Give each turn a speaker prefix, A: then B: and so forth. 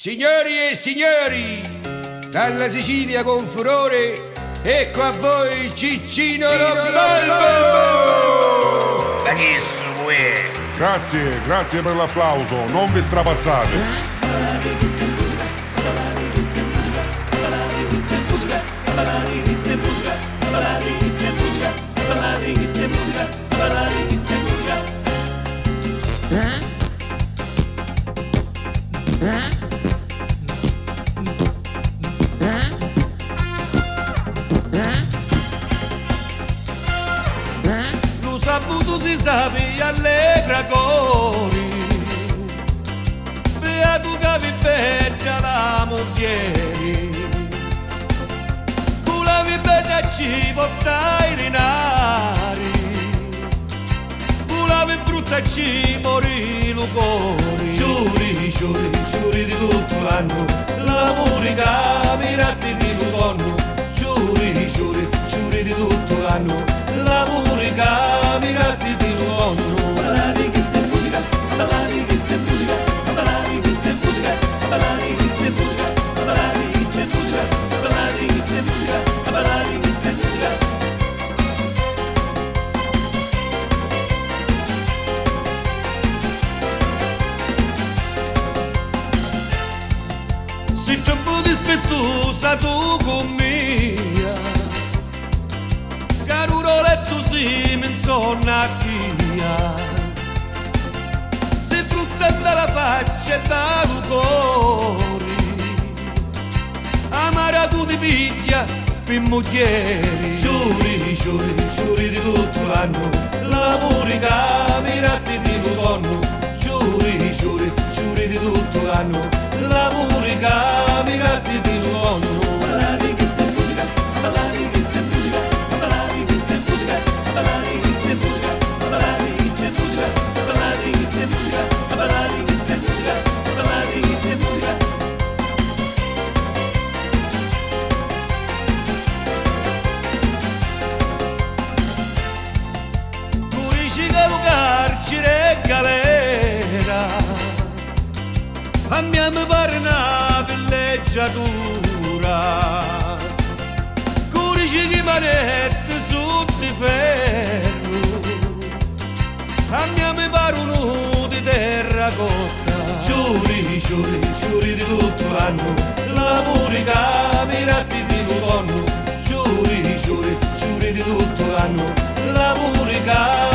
A: Signori e signori, dalla Sicilia con furore, ecco a voi Ciccino Rombalbo!
B: Ma che su è?
C: Grazie per l'applauso, non vi strapazzate.
A: Lo saputo si sape allegra cori, beato che vi bella la moglie, tu la vi bella ci portai rinari, tu la vi brutta ci morì lo cuore. Giuri di tutto l'anno, l'amore che mi resti di lutonno. Giuri di tutto l'anno, l'amore che mi resti di lutonno.
D: Ballare questa è musica, ballare questa è musica, ballare questa è musica, ballare questa è musica, ballare questa è musica, ballare questa è musica, ballare questa è musica.
A: Se c'è un po' dispettosa tu con me, caro roletto si mi insonna chia, se frutta dalla faccia e dal cuore, amara tu ti piglia per moglieri. Giuri di tutto l'anno, l'amore che mi resti di lutonno. Giuri di tutto l'anno, l'amore che mi resti di lutonno.
D: Ballare questa è musica, ballare questa è musica, ballare questa è musica, ballare questa è musica, ballare questa è musica, ballare questa è musica, ballare questa è musica, ballare questa è musica.
A: Tu dici che lo carcere è galera, a me mi pare una villeggiatura. Curici di manette su di ferro, a me mi pare uno di terracotta. Giuri di tutto l'anno, l'amore che mi resti di lutonno. Giuri di tutto l'anno, l'amore che